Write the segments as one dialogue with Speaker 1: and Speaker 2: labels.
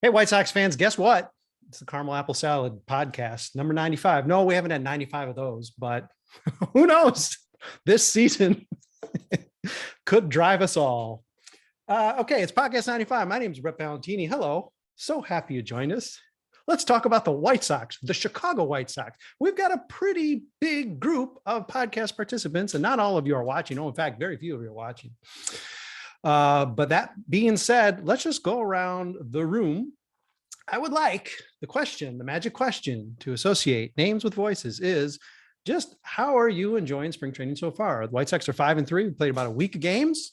Speaker 1: Hey, White Sox fans, guess what? It's the Caramel Apple Salad podcast, number 95. No, we haven't had 95 of those, but who knows? This season could drive us all. Okay, it's podcast 95. My name is Brett Valentini. Hello. So happy you joined us. Let's talk about the White Sox, the Chicago White Sox. We've got a pretty big group of podcast participants, and not all of you are watching. No, in fact, very few of you are watching. But that being said, let's just go around the room. I would like the magic question to associate names with voices is just how are you enjoying spring training so far? The White Sox are 5-3. We played about a week of games.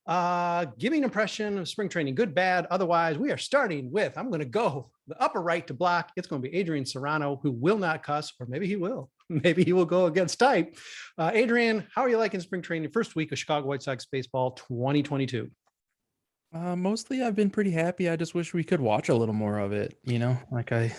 Speaker 1: Give me an impression of spring training, good, bad. Otherwise, we are starting with, I'm going to go the upper right to block. It's going to be Adrian Serrano, who will not cuss, or maybe he will. Maybe he will go against type. Adrian, how are you liking spring training? First week of Chicago White Sox baseball 2022.
Speaker 2: Mostly I've been pretty happy. I just wish we could watch a little more of it. Like I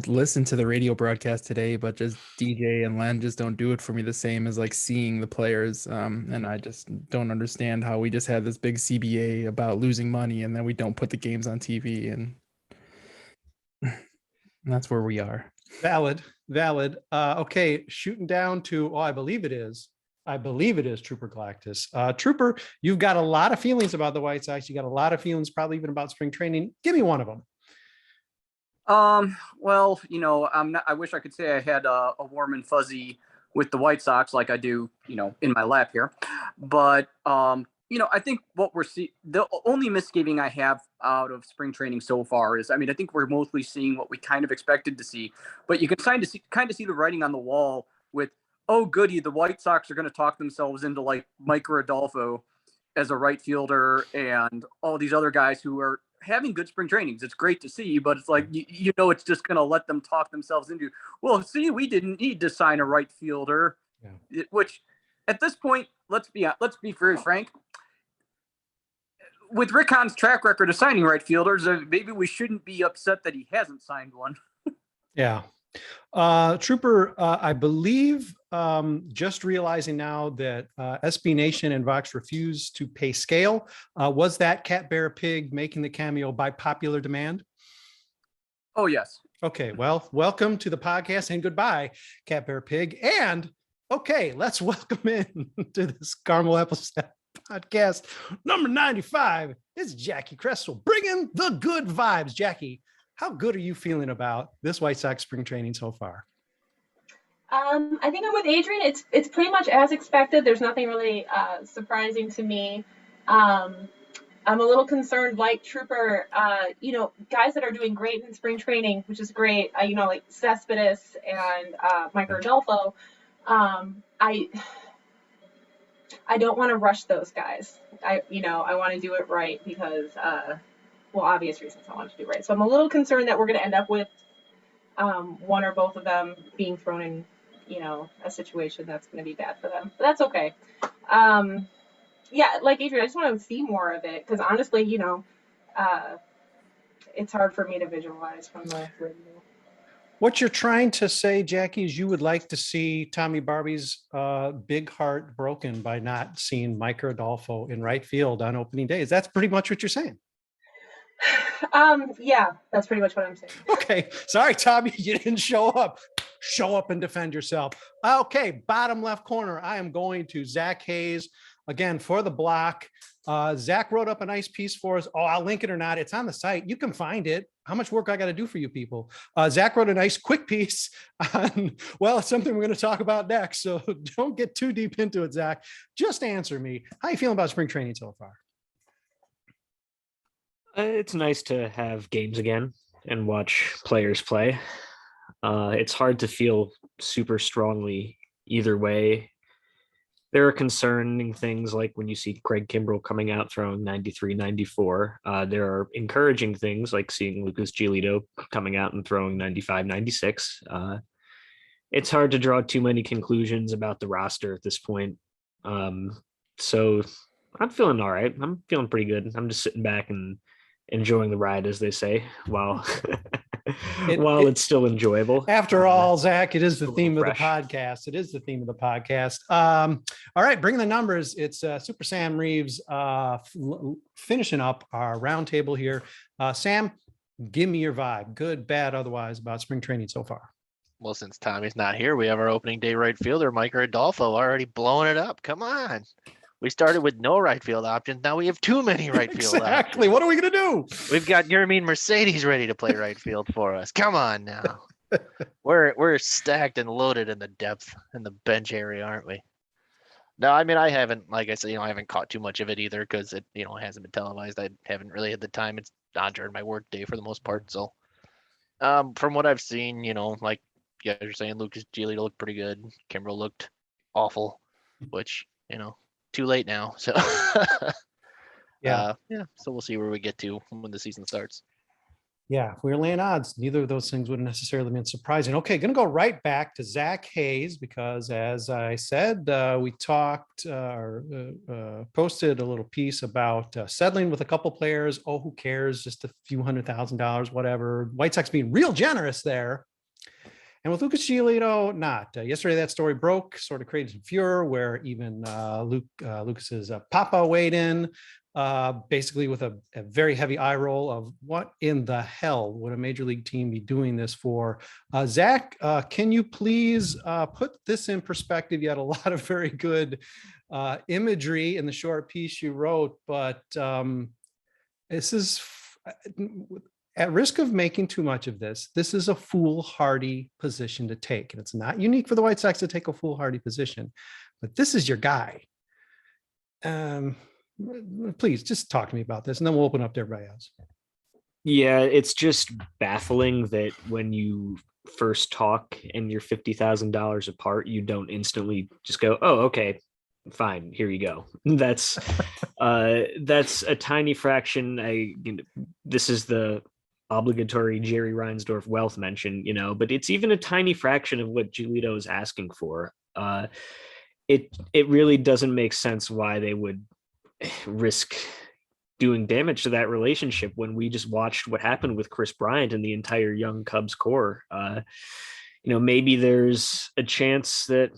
Speaker 2: listened to the radio broadcast today, but just DJ and Len just don't do it for me the same as like seeing the players. And I just don't understand how we just had this big CBA about losing money and then we don't put the games on TV, and that's where we are.
Speaker 1: Valid. Okay, shooting down to, I believe it is Trooper Galactus. Trooper, you've got a lot of feelings about the White Sox. You got a lot of feelings probably even about spring training. Give me one of them.
Speaker 3: Well, I wish I could say I had a warm and fuzzy with the White Sox like I do, in my lap here. But, I think what we're seeing, the only misgiving I have out of spring training so far is, I think we're mostly seeing what we kind of expected to see, but you can kind of see the writing on the wall with, oh, goody, the White Sox are going to talk themselves into like Mike Rodolfo as a right fielder and all these other guys who are having good spring trainings. It's great to see, but it's like, it's just going to let them talk themselves into, well, see, we didn't need to sign a right fielder, which at this point, let's be very frank. With Rick Hahn's track record of signing right fielders, maybe we shouldn't be upset that he hasn't signed one.
Speaker 1: Yeah. Trooper, I believe, just realizing now that SB Nation and Vox refused to pay scale. Was that Catbearpig making the cameo by popular demand?
Speaker 3: Oh, yes.
Speaker 1: Okay, well, welcome to the podcast and goodbye, Catbearpig. And okay, let's welcome in to this Caramel Apple podcast number 95. It's Jackie Cresswell bringing the good vibes. Jackie, how good are you feeling about this White Sox spring training so far?
Speaker 4: I think I'm with Adrian. It's pretty much as expected. There's nothing really surprising to me. I'm a little concerned, like Trooper, guys that are doing great in spring training, which is great, like Cespedes and Mike Rodolfo. I don't want to rush those guys. I want to do it right because, obvious reasons I want to do right. So I'm a little concerned that we're going to end up with one or both of them being thrown in, a situation that's going to be bad for them. But that's okay. Like Adrian, I just want to see more of it because honestly, it's hard for me to visualize from the radio.
Speaker 1: What you're trying to say, Jackie, is you would like to see Tommy Barbie's big heart broken by not seeing Mike Rodolfo in right field on opening day. That's pretty much what you're saying.
Speaker 4: Yeah, that's pretty much what I'm saying.
Speaker 1: Okay. Sorry, Tommy, you didn't show up. Show up and defend yourself. Okay. Bottom left corner. I am going to Zach Hayes again for the block. Zach wrote up a nice piece for us. Oh, I'll link it or not. It's on the site. You can find it. How much work I got to do for you people? Zach wrote a nice quick piece on, it's something we're going to talk about next. So don't get too deep into it, Zach. Just answer me. How you feeling about spring training so far?
Speaker 5: It's nice to have games again and watch players play. It's hard to feel super strongly either way. There are concerning things like when you see Craig Kimbrell coming out throwing 93, 94. There are encouraging things like seeing Lucas Giolito coming out and throwing 95, 96. It's hard to draw too many conclusions about the roster at this point. So I'm feeling all right. I'm feeling pretty good. I'm just sitting back and enjoying the ride, as they say, while it's still enjoyable.
Speaker 1: After all, Zach, it is the theme of the podcast. It is the theme of the podcast. All right, bringing the numbers. It's Super Sam Reeves finishing up our roundtable here. Sam, Give me your vibe, good, bad, otherwise, about spring training so far.
Speaker 6: Well, since Tommy's not here, we have our opening day right fielder, Mike Rodolfo, already blowing it up. Come on. We started with no right field options. Now we have too many right field
Speaker 1: Exactly.
Speaker 6: options.
Speaker 1: What are we going to do?
Speaker 6: We've got Yermin Mercedes ready to play right field for us. Come on now. We're stacked and loaded in the depth in the bench area, aren't we? No, I mean, I haven't, like I said, I haven't caught too much of it either because it, hasn't been televised. I haven't really had the time. It's not during my work day for the most part. So, from what I've seen, like you guys are saying, Lucas Giolito looked pretty good. Kimbrel looked awful, which, too late now. So,
Speaker 1: Yeah.
Speaker 6: So we'll see where we get to when the season starts.
Speaker 1: Yeah, if we were laying odds, neither of those things would have necessarily been surprising. Okay, going to go right back to Zach Hayes because, as I said, we talked or posted a little piece about settling with a couple players. Oh, who cares? Just a few $100,000, whatever. White Sox being real generous there. And with Lucas Giolito, not. Yesterday, that story broke, sort of created some furor where even Lucas's papa weighed in. Basically with a very heavy eye roll of what in the hell would a major league team be doing this for? Zach, can you please put this in perspective? You had a lot of very good imagery in the short piece you wrote, but this is at risk of making too much of this. This is a foolhardy position to take, and it's not unique for the White Sox to take a foolhardy position, but this is your guy. Please just talk to me about this and then we'll open up to everybody else.
Speaker 5: Yeah, it's just baffling that when you first talk and you're $50,000 apart, you don't instantly just go, oh, okay, fine, here you go. That's a tiny fraction. This is the obligatory Jerry Reinsdorf wealth mention, but it's even a tiny fraction of what Giolito is asking for. It really doesn't make sense why they would risk doing damage to that relationship when we just watched what happened with Chris Bryant and the entire young Cubs core. Maybe there's a chance that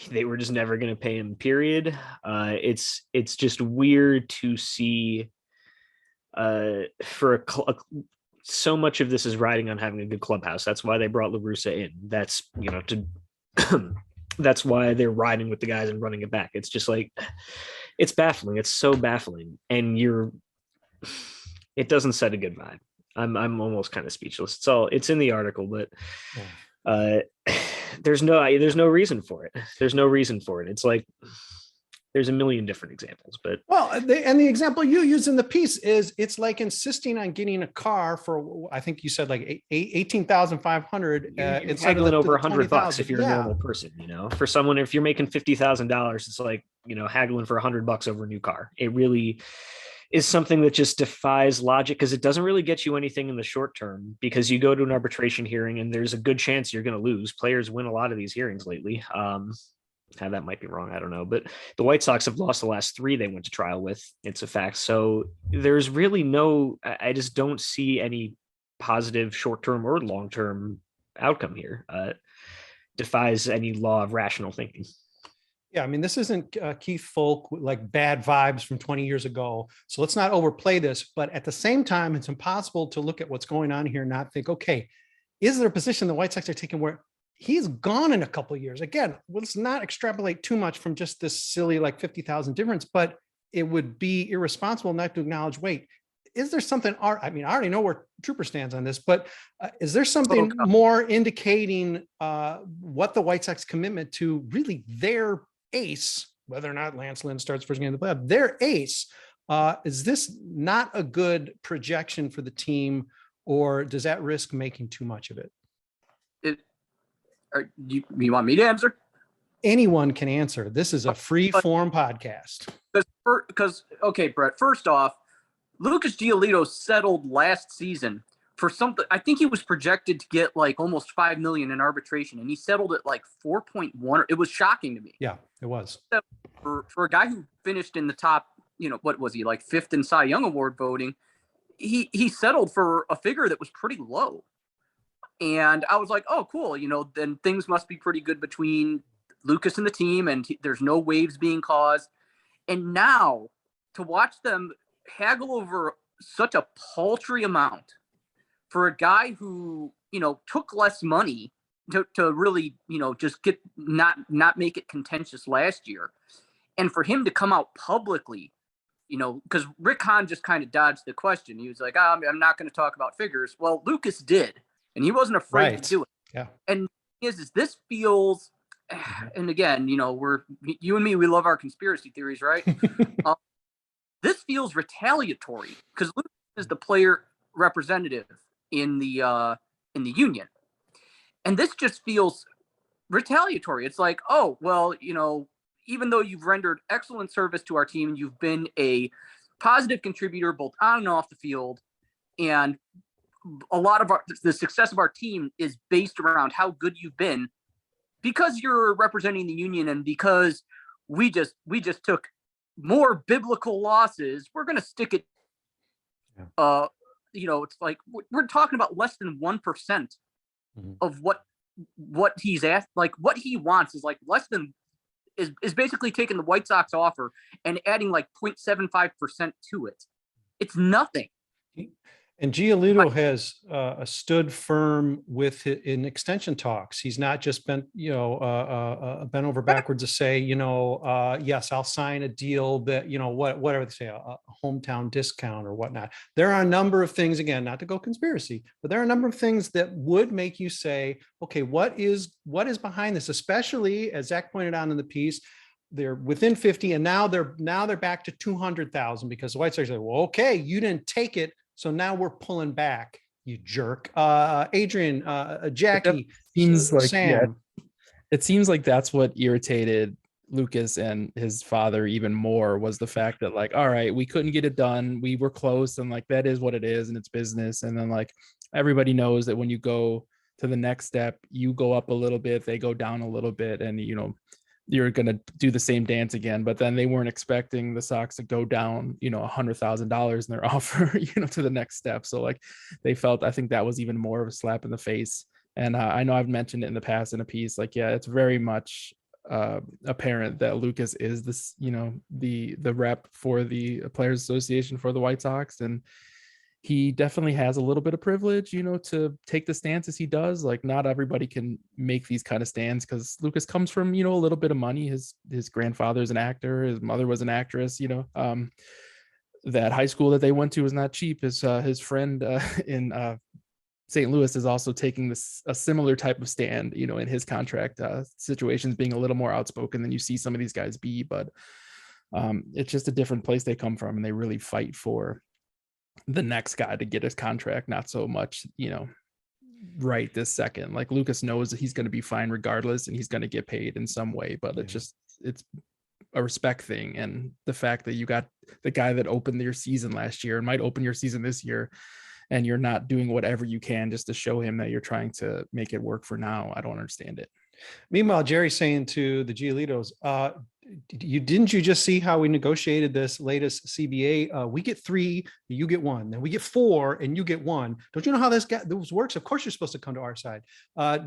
Speaker 5: they were just never going to pay him, period. It's just weird to see for so much of this is riding on having a good clubhouse. That's why they brought La Russa in. That's, that's why they're riding with the guys and running it back. It's just like, it's baffling. It's so baffling. And it doesn't set a good vibe. I'm almost kind of speechless. It's in the article, but there's no reason for it. There's no reason for it. It's like, there's a million different examples, but
Speaker 1: the example you use in the piece is it's like insisting on getting a car for, I think you said like 18,500. It's
Speaker 5: haggling over $100 if you're a normal person, for someone, if you're making $50,000, it's like, haggling for $100 over a new car. It really is something that just defies logic because it doesn't really get you anything in the short term because you go to an arbitration hearing and there's a good chance you're going to lose. Players win a lot of these hearings lately. How that might be wrong, I don't know, but the White Sox have lost the last 3 they went to trial with. It's a fact. So there's really I just don't see any positive short-term or long-term outcome here. Defies any law of rational thinking.
Speaker 1: Yeah, I mean, this isn't Keith Folk, like bad vibes from 20 years ago. So let's not overplay this. But at the same time, it's impossible to look at what's going on here and not think, okay, is there a position the White Sox are taking where he's gone in a couple of years? Again, let's not extrapolate too much from just this silly like 50,000 difference, but it would be irresponsible not to acknowledge, wait, is there something, I already know where Trooper stands on this, but is there something more indicating what the White Sox commitment to really their ace, whether or not Lance Lynn starts first game of the playoff, their ace, is this not a good projection for the team, or does that risk making too much of it?
Speaker 3: You want me to answer?
Speaker 1: Anyone can answer. This is a free form podcast.
Speaker 3: Because, okay, Brett, first off, Lucas Giolito settled last season for something. I think he was projected to get like almost $5 million in arbitration, and he settled at like 4.1. It was shocking to me.
Speaker 1: Yeah, it was.
Speaker 3: For a guy who finished in the top, what was he, like 5th in Cy Young Award voting? He settled for a figure that was pretty low. And I was like, oh, cool. Then things must be pretty good between Lucas and the team, and there's no waves being caused. And now to watch them haggle over such a paltry amount for a guy who, took less money to really, just not make it contentious last year. And for him to come out publicly, because Rick Hahn just kind of dodged the question. He was like, I'm not going to talk about figures. Well, Lucas did, and he wasn't afraid to do it.
Speaker 1: Yeah.
Speaker 3: And this feels, and again, you and me, we love our conspiracy theories, right? This feels retaliatory because Lucas is the player representative in the union. And this just feels retaliatory. It's like, oh, well, even though you've rendered excellent service to our team and you've been a positive contributor both on and off the field, and a lot of the success of our team is based around how good you've been because you're representing the union and because we just took more biblical losses, we're going to stick it. Yeah. It's like we're talking about less than 1% of what he's asked, like what he wants is like less than is basically taking the White Sox offer and adding like 0.75% to it. It's nothing.
Speaker 1: And Giolito has stood firm with in extension talks. He's not just bent, bent over backwards to say, yes, I'll sign a deal that, whatever they say, a hometown discount or whatnot. There are a number of things, again, not to go conspiracy, but there are a number of things that would make you say, okay, what is behind this? Especially as Zach pointed out in the piece, they're within 50, and now they're back to 200,000 because the White Sox are like, well, okay, you didn't take it. So now we're pulling back, you jerk. Adrian, Jackie,
Speaker 2: seems like
Speaker 1: Sam.
Speaker 2: Yeah, it seems like that's what irritated Lucas and his father even more was the fact that like, all right, we couldn't get it done. We were close and like, that is what it is and it's business. And then like, everybody knows that when you go to the next step, you go up a little bit, they go down a little bit and, you're going to do the same dance again, but then they weren't expecting the Sox to go down, $100,000 in their offer, to the next step. So like they felt, I think that was even more of a slap in the face. And I know I've mentioned it in the past in a piece, like, yeah, it's very much apparent that Lucas is this, the rep for the Players Association for the White Sox. And he definitely has a little bit of privilege, to take the stances he does. Like not everybody can make these kind of stands because Lucas comes from, a little bit of money. His grandfather's an actor. His mother was an actress, that high school that they went to was not cheap. His friend in St. Louis is also taking a similar type of stand, in his contract situations, being a little more outspoken than you see some of these guys be. But it's just a different place they come from, and they really fight for the next guy to get his contract, not so much, right this second. Like Lucas knows that he's going to be fine regardless, and he's going to get paid in some way, but it's a respect thing. And the fact that you got the guy that opened your season last year and might open your season this year, and you're not doing whatever you can just to show him that you're trying to make it work for now, I don't understand it.
Speaker 1: Meanwhile, Jerry's saying to the Giolitos, didn't you just see how we negotiated this latest CBA? We get 3, you get 1. Then we get 4, and you get 1. Don't you know how this works? Of course, you're supposed to come to our side.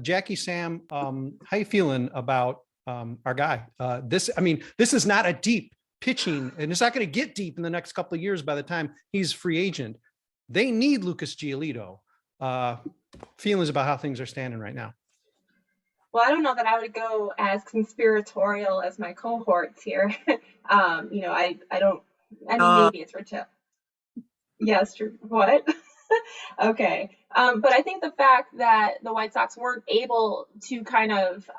Speaker 1: Jackie, Sam, how you feeling about our guy? This is not a deep pitching, and it's not going to get deep in the next couple of years. By the time he's free agent, they need Lucas Giolito. Feelings about how things are standing right now?
Speaker 4: Well, I don't know that I would go as conspiratorial as my cohorts here. I don't. I mean, maybe it's retail. Yes, true. What? Okay. But I think the fact that the White Sox weren't able to kind of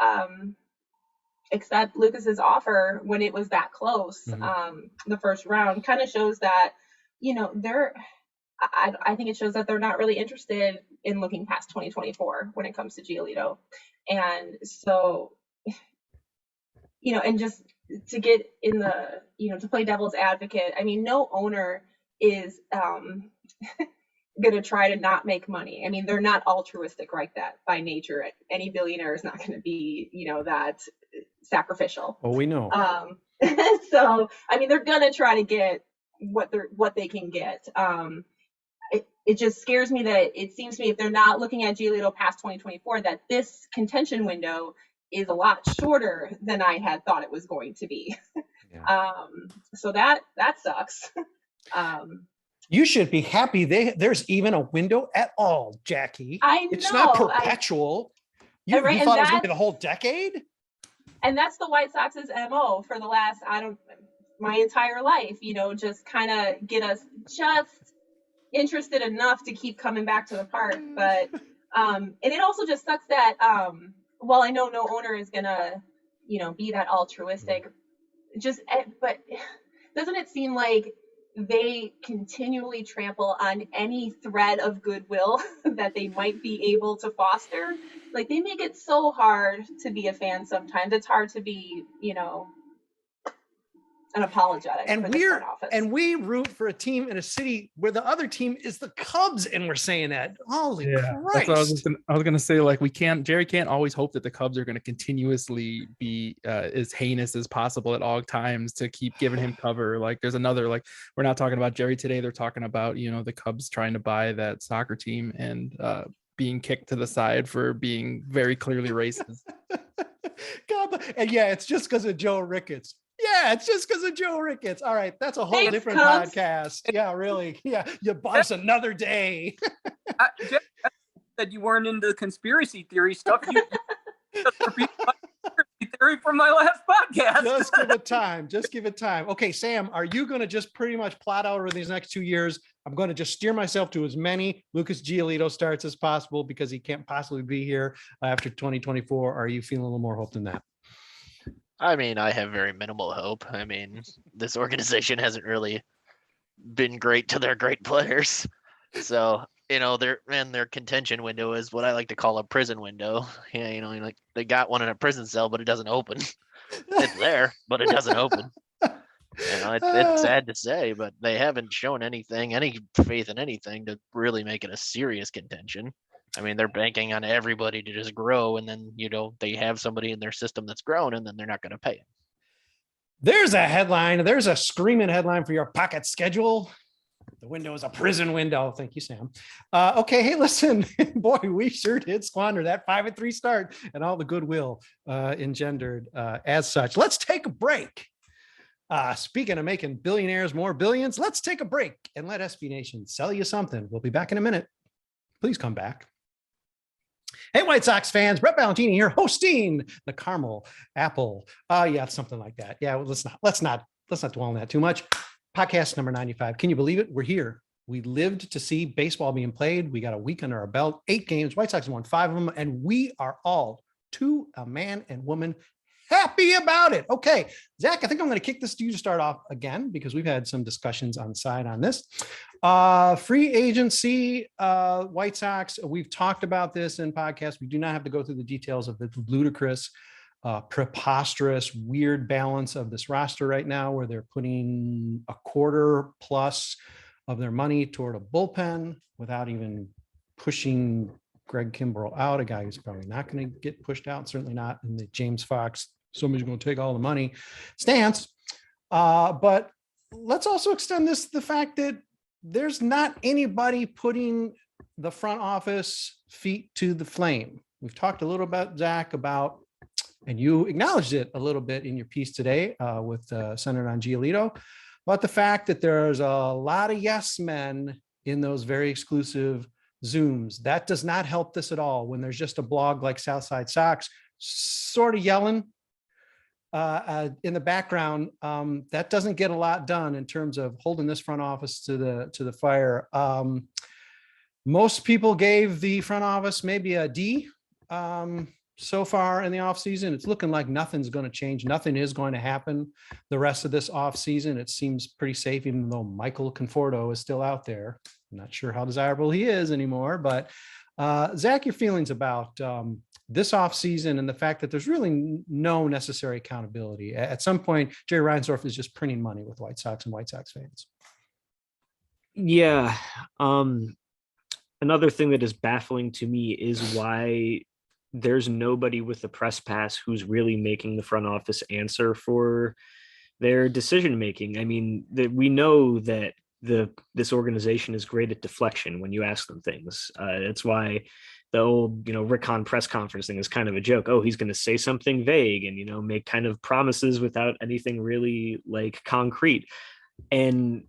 Speaker 4: accept Lucas's offer when it was that close, the first round, kind of shows that, they're. I think it shows that they're not really interested in looking past 2024 when it comes to Giolito. And so, and just to get in the, to play devil's advocate, I mean, no owner is going to try to not make money. I mean, they're not altruistic like that by nature. Any billionaire is not going to be, that sacrificial.
Speaker 1: Oh, we know.
Speaker 4: So, I mean, they're going to try to get what they can get. It just scares me that it seems to me if they're not looking at Giolito past 2024, that this contention window is a lot shorter than I had thought it was going to be. Yeah. So that sucks.
Speaker 1: You should be happy there's even a window at all, Jackie.
Speaker 4: I know.
Speaker 1: It's not perpetual. You thought it was going to be the whole decade?
Speaker 4: And that's the White Sox's MO for the last, my entire life, just kind of get us just interested enough to keep coming back to the park. But, and it also just sucks that, while I know no owner is going to, be that altruistic, but doesn't it seem like they continually trample on any thread of goodwill that they might be able to foster? Like, they make it so hard to be a fan sometimes. It's hard to be, unapologetic.
Speaker 1: And we root for a team in a city where the other team is the Cubs, and we're saying that. Holy Christ.
Speaker 2: That's what I was gonna say. Like, Jerry can't always hope that the Cubs are going to continuously be as heinous as possible at all times to keep giving him cover. Like, there's another, like, we're not talking about Jerry today. They're talking about, the Cubs trying to buy that soccer team and being kicked to the side for being very clearly racist.
Speaker 1: God, and yeah, it's just because of Joe Ricketts. Yeah, it's just because of Joe Ricketts. All right, that's a whole different podcast. Yeah, really. Yeah, you boss another day.
Speaker 3: Jeff said you weren't into conspiracy theory stuff. You just repeat my conspiracy theory from my last podcast.
Speaker 1: Just give it time. Just give it time. Okay, Sam, are you going to just pretty much plot out over these next 2 years? I'm going to just steer myself to as many Lucas Giolito starts as possible because he can't possibly be here after 2024. Are you feeling a little more hope than that?
Speaker 6: I mean, I have very minimal hope. I mean, this organization hasn't really been great to their great players. So, their contention window is what I like to call a prison window. Yeah, like they got one in a prison cell, but it doesn't open. It's there, but it doesn't open. It's sad to say, but they haven't shown any faith in anything to really make it a serious contention. I mean, they're banking on everybody to just grow, and then, they have somebody in their system that's grown, and then they're not going to pay it.
Speaker 1: There's a headline. There's a screaming headline for your pocket schedule. The window is a prison window. Thank you, Sam. Okay, hey, listen, boy, we sure did squander that 5-3 start and all the goodwill engendered as such. Let's take a break. Speaking of making billionaires more billions, let's take a break and let SB Nation sell you something. We'll be back in a minute. Please come back. Hey, White Sox fans, Brett Valentini here, hosting the Caramel Apple. Yeah, something like that. Yeah, well, let's not dwell on that too much. Podcast number 95. Can you believe it? We're here. We lived to see baseball being played. We got a week under our belt, 8 games. White Sox won 5 of them, and we are all, to a man and woman, happy about it. Okay, Zach, I think I'm going to kick this to you to start off again because we've had some discussions on side on this. Free agency, White Sox. We've talked about this in podcasts. We do not have to go through the details of the ludicrous, preposterous, weird balance of this roster right now, where they're putting a quarter plus of their money toward a bullpen without even pushing Greg Kimbrell out, a guy who's probably not going to get pushed out, certainly not in the James Fox, somebody's going to take all the money stance. But let's also extend this to the fact that there's not anybody putting the front office feet to the flame. We've talked a little about, Zach, about, and you acknowledged it a little bit in your piece today with Senator on Giolito, about the fact that there's a lot of yes men in those very exclusive Zooms. That does not help this at all when there's just a blog like Side Sox sort of yelling in the background. That doesn't get a lot done in terms of holding this front office to the fire. Most people gave the front office maybe a D so far in the offseason. It's looking like nothing's going to change. Nothing is going to happen the rest of this offseason. It seems pretty safe, even though Michael Conforto is still out there. I'm not sure how desirable he is anymore, but Zach, your feelings about this offseason and the fact that there's really no necessary accountability. At some point, Jerry Reinsdorf is just printing money with White Sox and White Sox fans.
Speaker 5: Yeah. Another thing that is baffling to me is why there's nobody with the press pass who's really making the front office answer for their decision making. I mean, we know that this organization is great at deflection when you ask them things. It's why the old, Rick Hahn press conference thing is kind of a joke. Oh, he's going to say something vague and, make kind of promises without anything really like concrete. And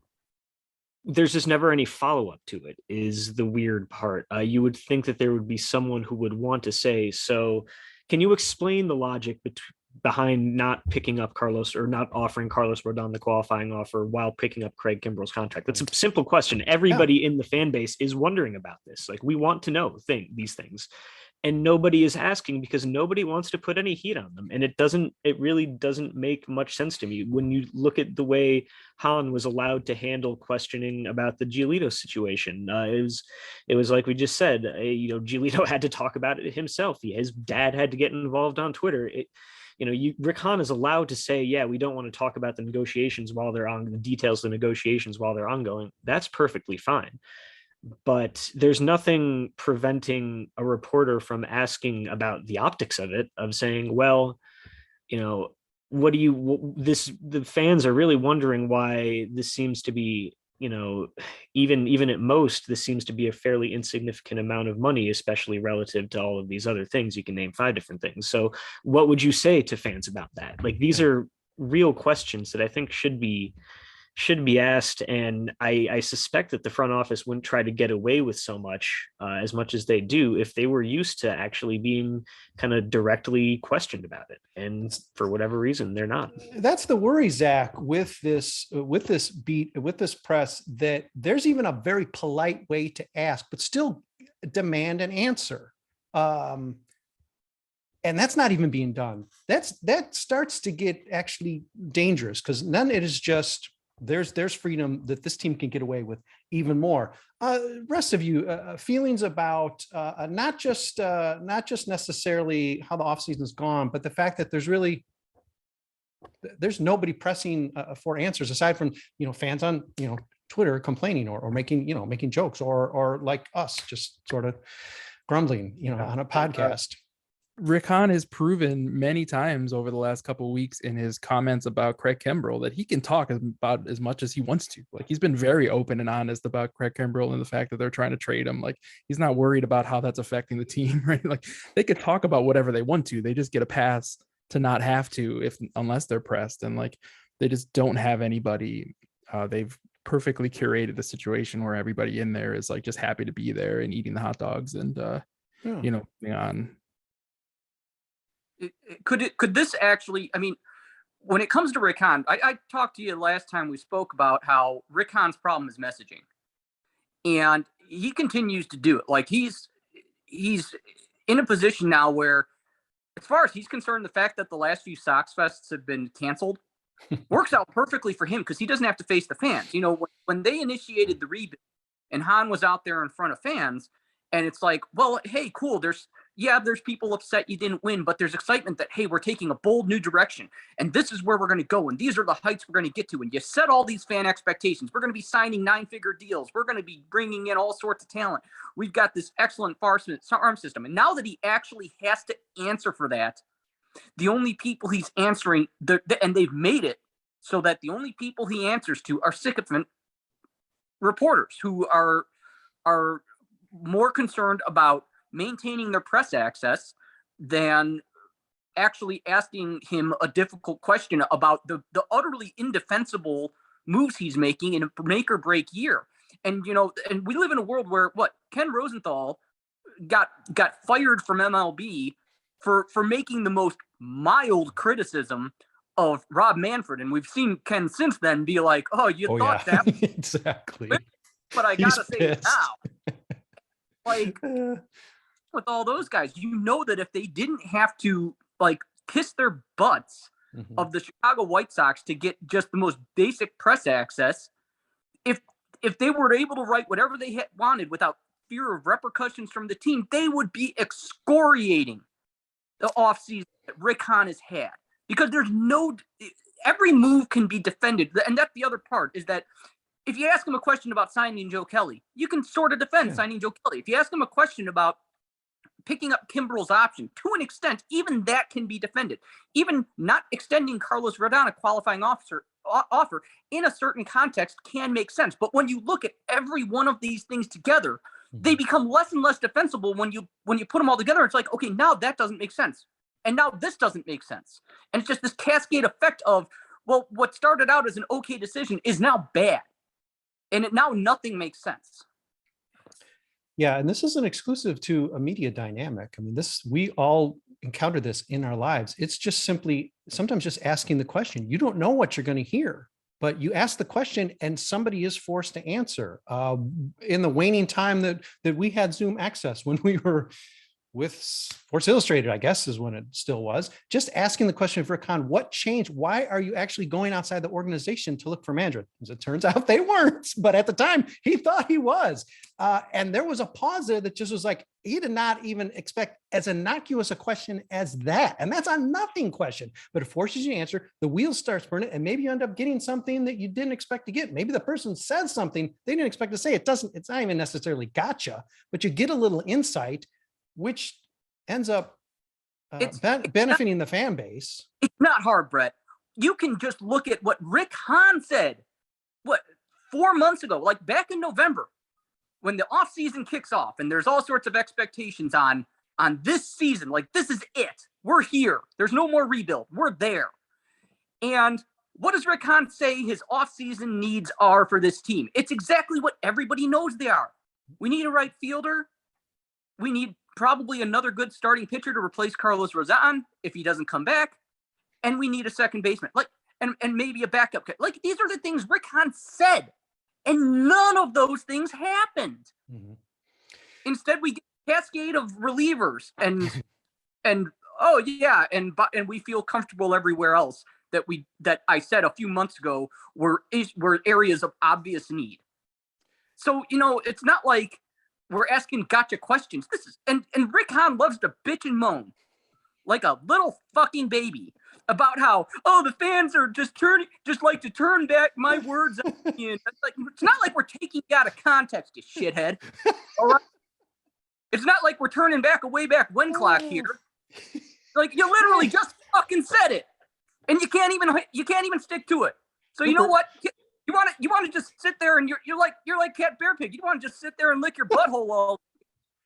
Speaker 5: there's just never any follow-up to it is the weird part. You would think that there would be someone who would want to say, so can you explain the logic behind not picking up Carlos or not offering Carlos Rodon the qualifying offer while picking up Craig Kimbrell's contract? That's a simple question. Everybody in the fan base is wondering about this. Like, we want to know these things. And nobody is asking because nobody wants to put any heat on them. And it really doesn't make much sense to me when you look at the way Hahn was allowed to handle questioning about the Giolito situation. It was like we just said, Giolito had to talk about it himself. His dad had to get involved on Twitter. Rick Hahn is allowed to say, yeah, we don't want to talk about the negotiations while they're on, the details of the negotiations while they're ongoing. That's perfectly fine. But there's nothing preventing a reporter from asking about the optics of it, of saying, well, the fans are really wondering why this seems to be, even at most, this seems to be a fairly insignificant amount of money, especially relative to all of these other things. You can name 5 different things. So what would you say to fans about that? Like, these are real questions that I think should be asked, and I suspect that the front office wouldn't try to get away with so much as they do if they were used to actually being kind of directly questioned about it. And for whatever reason, they're not.
Speaker 1: That's the worry, Zach, with this press, that there's even a very polite way to ask, but still demand an answer. And that's not even being done. That starts to get actually dangerous, because then it is just, there's freedom that this team can get away with even more. Rest of you, feelings about not just necessarily how the offseason is gone, but the fact that there's nobody pressing for answers aside from fans on Twitter complaining or making jokes or like us just sort of grumbling on a podcast.
Speaker 2: Rick Hahn has proven many times over the last couple of weeks in his comments about Craig Kimbrell that he can talk about as much as he wants to. Like, he's been very open and honest about Craig Kimbrell and the fact that they're trying to trade him. Like, he's not worried about how that's affecting the team, right? Like, they could talk about whatever they want to. They just get a pass to not have to unless they're pressed. And like, they just don't have anybody. They've perfectly curated the situation where everybody in there is like just happy to be there and eating the hot dogs and on.
Speaker 3: Could this actually, I mean, when it comes to Rick Hahn, I talked to you last time we spoke about how Rick Hahn's problem is messaging, and he continues to do it. Like, he's in a position now where, as far as he's concerned, the fact that the last few Sox Fests have been canceled works out perfectly for him, because he doesn't have to face the fans. When they initiated the rebuild and Hahn was out there in front of fans, and it's like, well, hey, cool, there's people upset you didn't win, but there's excitement that, hey, we're taking a bold new direction, and this is where we're going to go, and these are the heights we're going to get to, and you set all these fan expectations. We're going to be signing 9-figure deals. We're going to be bringing in all sorts of talent. We've got this excellent farm system, and now that he actually has to answer for that, the only people he's answering, and they've made it so that the only people he answers to are sycophant reporters who are more concerned about maintaining their press access than actually asking him a difficult question about the utterly indefensible moves he's making in a make or break year. And and we live in a world where Ken Rosenthal got fired from MLB for making the most mild criticism of Rob Manfred, and we've seen Ken since then be like, oh, you thought that
Speaker 1: exactly,
Speaker 3: but I gotta say it now. Like, with all those guys, that if they didn't have to kiss their butts of the Chicago White Sox to get just the most basic press access, if they were able to write whatever they wanted without fear of repercussions from the team, they would be excoriating the offseason that Rick Hahn has had, because every move can be defended. And that's the other part, is that if you ask him a question about signing Joe Kelly, you can sort of defend signing Joe Kelly. If you ask him a question about picking up Kimbrell's option, to an extent, even that can be defended. Even not extending Carlos Rodon a qualifying offer in a certain context can make sense. But when you look at every one of these things together, they become less and less defensible when you put them all together. It's like, okay, now that doesn't make sense. And now this doesn't make sense. And it's just this cascade effect of, well, what started out as an okay decision is now bad. And now nothing makes sense.
Speaker 1: Yeah, and this isn't exclusive to a media dynamic. I mean, we all encounter this in our lives. It's just simply sometimes just asking the question. You don't know what you're going to hear, but you ask the question and somebody is forced to answer. In the waning time that we had Zoom access when we were with Sports Illustrated, I guess is when it still was, just asking the question of Rick Hahn, what changed? Why are you actually going outside the organization to look for manager? As it turns out, they weren't, but at the time he thought he was. And there was a pause there that just was like, he did not even expect as innocuous a question as that. And that's a nothing question, but it forces you to answer. The wheels start spinning, and maybe you end up getting something that you didn't expect to get. Maybe the person says something they didn't expect to say. It's not even necessarily gotcha, but you get a little insight, which ends up benefiting the fan base.
Speaker 3: It's not hard, Brett. You can just look at what Rick Hahn said, 4 months ago, like back in November, when the offseason kicks off and there's all sorts of expectations on this season. Like, this is it. We're here. There's no more rebuild. We're there. And what does Rick Hahn say his offseason needs are for this team? It's exactly what everybody knows they are. We need a right fielder. We need probably another good starting pitcher to replace Carlos Rodon if he doesn't come back. And we need a second baseman, and maybe a backup. Like, these are the things Rick Hahn said, and none of those things happened. Mm-hmm. Instead, we get a cascade of relievers and we feel comfortable everywhere else that I said a few months ago were areas of obvious need. So, it's not like we're asking gotcha questions. And Rick Hahn loves to bitch and moan like a little fucking baby about how, the fans are just like to turn back my words. It's not like we're taking you out of context, you shithead. All right? It's not like we're turning back a way back when clock here. Like, you literally just fucking said it, and you can't even stick to it. So you know what? You want to just sit there and you're like Catbearpig. You want to just sit there and lick your butthole all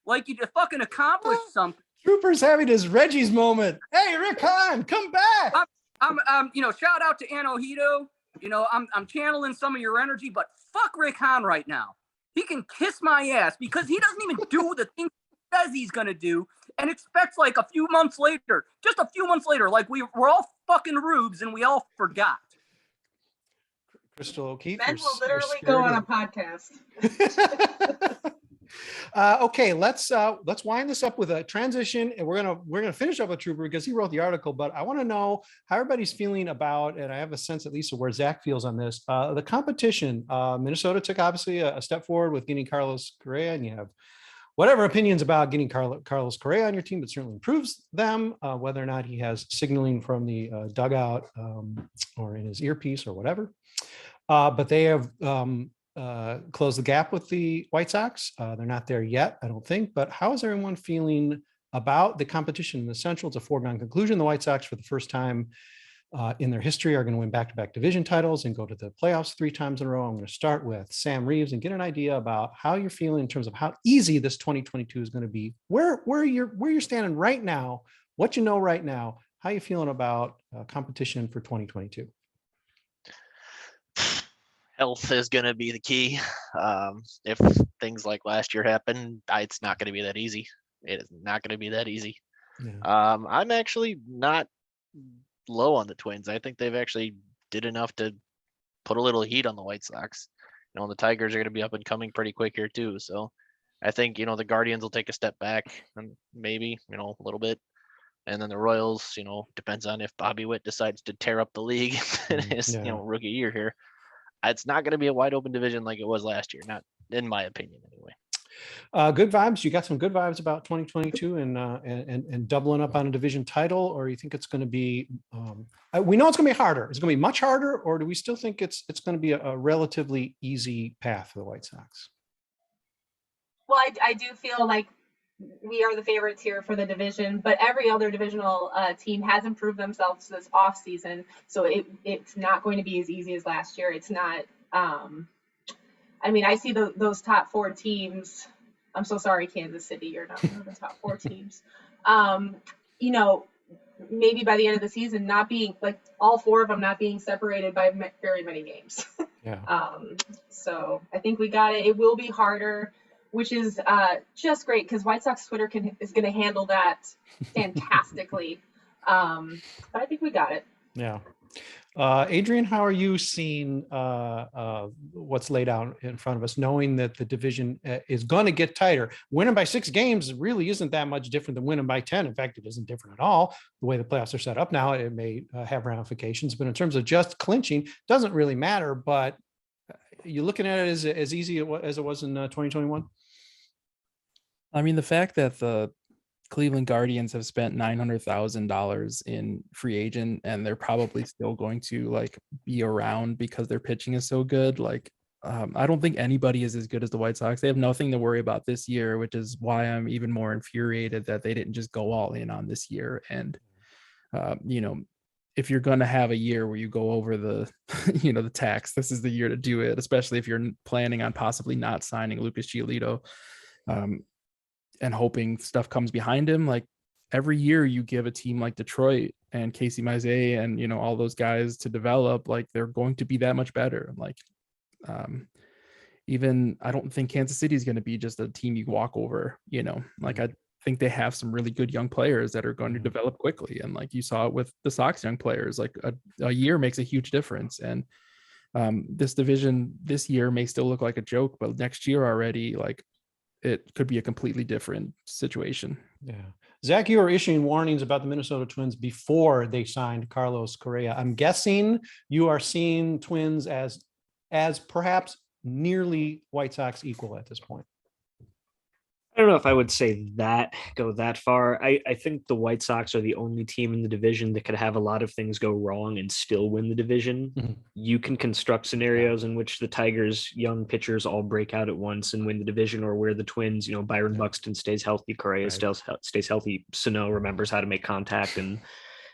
Speaker 3: like you just fucking accomplished something.
Speaker 1: Trooper's having his Reggie's moment. Hey, Rick Hahn, come back.
Speaker 3: I'm shout out to AnoHito. I'm channeling some of your energy, but fuck Rick Hahn right now. He can kiss my ass because he doesn't even do the thing he says he's gonna do, and expects like a few months later, like we're all fucking rubes and we all forgot.
Speaker 1: Crystal O'Keefe.
Speaker 4: Ben will literally go on a podcast.
Speaker 1: Okay, let's wind this up with a transition, and we're gonna finish up with Trooper because he wrote the article. But I want to know how everybody's feeling about, and I have a sense at least of where Zach feels on this. The competition. Minnesota took obviously a step forward with getting Carlos Correa, and you have whatever opinions about getting Carlos Correa on your team, but certainly improves them. Whether or not he has signaling from the dugout or in his earpiece or whatever. But they have closed the gap with the White Sox. They're not there yet, I don't think. But how is everyone feeling about the competition in the Central? It's a foregone conclusion. The White Sox, for the first time in their history, are going to win back-to-back division titles and go to the playoffs 3 times in a row. I'm going to start with Sam Reeves and get an idea about how you're feeling in terms of how easy this 2022 is going to be. Where you're standing right now, what you know right now, how you feeling about competition for 2022?
Speaker 6: Health is going to be the key. If things like last year happen, it's not going to be that easy. It is not going to be that easy. Yeah. I'm actually not low on the Twins. I think they've actually did enough to put a little heat on the White Sox. The Tigers are going to be up and coming pretty quick here too. So I think, the Guardians will take a step back and maybe, a little bit. And then the Royals, depends on if Bobby Witt decides to tear up the league in his, rookie year here. It's not going to be a wide open division like it was last year, not in my opinion anyway.
Speaker 1: Good vibes. You got some good vibes about 2022 and doubling up on a division title, or you think it's going to be? We know it's going to be harder. It's going to be much harder, or do we still think it's going to be a relatively easy path for the White Sox?
Speaker 4: Well, I do feel like we are the favorites here for the division, but every other divisional team has improved themselves this offseason. So it's not going to be as easy as last year. It's not, I see those top 4 teams. I'm so sorry, Kansas City, you're not one of the top 4 teams. Maybe by the end of the season, not being like all 4 of them not being separated by very many games.
Speaker 1: Yeah.
Speaker 4: So I think we got it. It will be harder, which is just great because White Sox Twitter is going to handle that fantastically. But I think we got it.
Speaker 1: Yeah. Adrian, how are you seeing what's laid out in front of us, knowing that the division is going to get tighter? Winning by 6 games really isn't that much different than winning by 10. In fact, it isn't different at all. The way the playoffs are set up now, it may have ramifications, but in terms of just clinching, doesn't really matter. But you're looking at it as easy as it was in 2021.
Speaker 2: I mean, the fact that the Cleveland Guardians have spent $900,000 in free agent and they're probably still going to like be around because their pitching is so good. Like, I don't think anybody is as good as the White Sox. They have nothing to worry about this year, which is why I'm even more infuriated that they didn't just go all in on this year. And, if you're going to have a year where you go over the, the tax, this is the year to do it, especially if you're planning on possibly not signing Lucas Giolito. And hoping stuff comes behind him. Like every year you give a team like Detroit and Casey Mize and, all those guys to develop, like they're going to be that much better. Like, even I don't think Kansas City is going to be just a team you walk over, like I think they have some really good young players that are going to develop quickly. And like you saw it with the Sox young players, like a year makes a huge difference. And this division this year may still look like a joke, but next year already, like, it could be a completely different situation.
Speaker 1: Yeah. Zach, you were issuing warnings about the Minnesota Twins before they signed Carlos Correa. I'm guessing you are seeing Twins as perhaps nearly White Sox equal at this point.
Speaker 5: I don't know if I would say go that far. I think the White Sox are the only team in the division that could have a lot of things go wrong and still win the division.
Speaker 1: Mm-hmm.
Speaker 5: You can construct scenarios in which the Tigers' young pitchers all break out at once and win the division, or where the Twins, Byron Buxton stays healthy, Correa stays healthy, Sano remembers how to make contact, and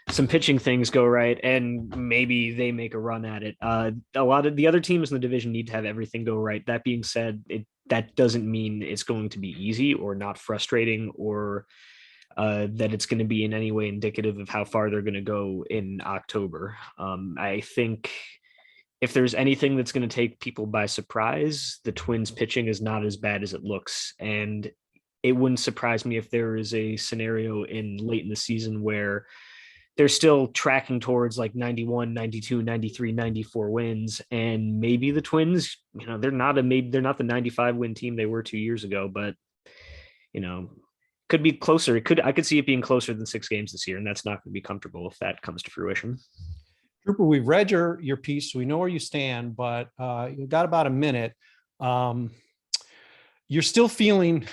Speaker 5: some pitching things go right, and maybe they make a run at it. A lot of the other teams in the division need to have everything go right. That being said, that doesn't mean it's going to be easy or not frustrating, or that it's going to be in any way indicative of how far they're going to go in October. I think if there's anything that's going to take people by surprise, the Twins pitching is not as bad as it looks. And it wouldn't surprise me if there is a scenario late in the season where they're still tracking towards like 91, 92, 93, 94 wins. And maybe the Twins, they're not the 95 win team they were 2 years ago, but could be closer. I could see it being closer than 6 games this year. And that's not going to be comfortable if that comes to fruition.
Speaker 1: Trooper, we've read your piece, so we know where you stand, but you've got about a minute. You're still feeling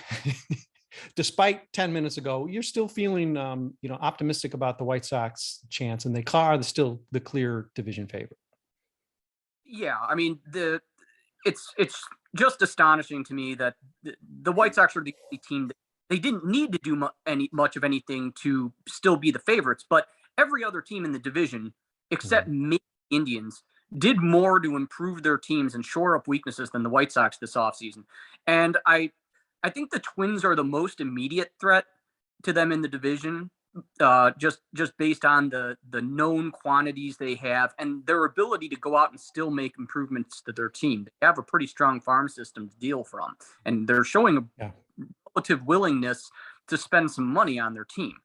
Speaker 1: despite 10 minutes ago, you're still feeling, optimistic about the White Sox chance, and they are still the clear division favorite.
Speaker 3: Yeah, I mean, it's just astonishing to me that the White Sox are the team that they didn't need to do much of anything to still be the favorites, but every other team in the division, except maybe Indians, did more to improve their teams and shore up weaknesses than the White Sox this offseason. And I think the Twins are the most immediate threat to them in the division, just based on the known quantities they have and their ability to go out and still make improvements to their team. They have a pretty strong farm system to deal from, and they're showing a relative willingness to spend some money on their team.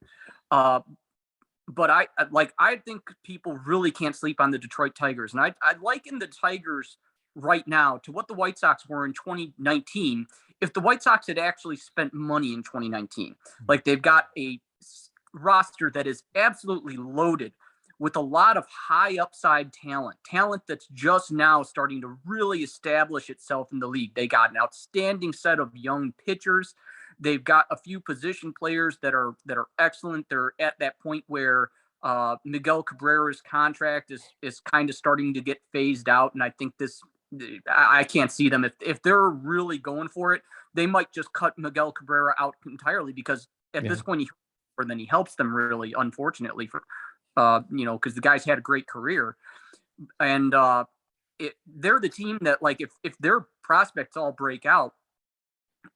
Speaker 3: But I think people really can't sleep on the Detroit Tigers, and I liken the Tigers right now to what the White Sox were in 2019. If the White Sox had actually spent money in 2019, like they've got a roster that is absolutely loaded with a lot of high upside talent that's just now starting to really establish itself in the league. They got an outstanding set of young pitchers. They've got a few position players that are excellent. They're at that point where Miguel Cabrera's contract is kind of starting to get phased out. And I think I can't see them if they're really going for it. They might just cut Miguel Cabrera out entirely, because at this point he helps them really, unfortunately, for because the guy's had a great career, and they're the team that, like, if their prospects all break out,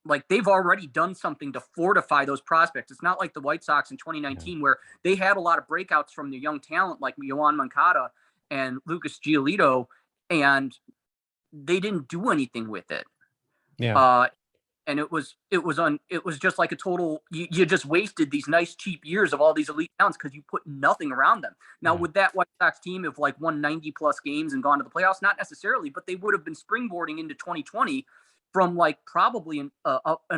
Speaker 3: like, they've already done something to fortify those prospects. It's not like the White Sox in 2019 where they had a lot of breakouts from the young talent like Yoan Moncada and Lucas Giolito, and they didn't do anything with it.
Speaker 1: Yeah.
Speaker 3: And it was just like a total, you just wasted these nice cheap years of all these elite talents because you put nothing around them. Now, would that White Sox team have like won 90 plus games and gone to the playoffs? Not necessarily, but they would have been springboarding into 2020 from like probably an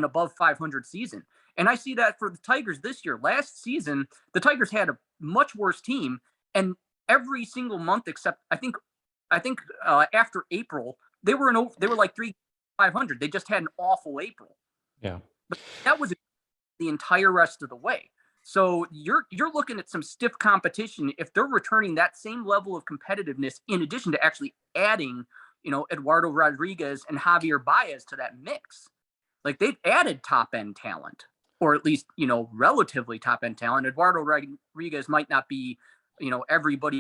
Speaker 3: above 500 season. And I see that for the Tigers this year. Last season, the Tigers had a much worse team, and every single month except I think after April, they were like 500. They just had an awful April.
Speaker 1: Yeah.
Speaker 3: But that was the entire rest of the way. So you're looking at some stiff competition if they're returning that same level of competitiveness in addition to actually adding, Eduardo Rodriguez and Javier Baez to that mix. Like they've added top end talent, or at least, relatively top end talent. Eduardo Rodriguez might not be, everybody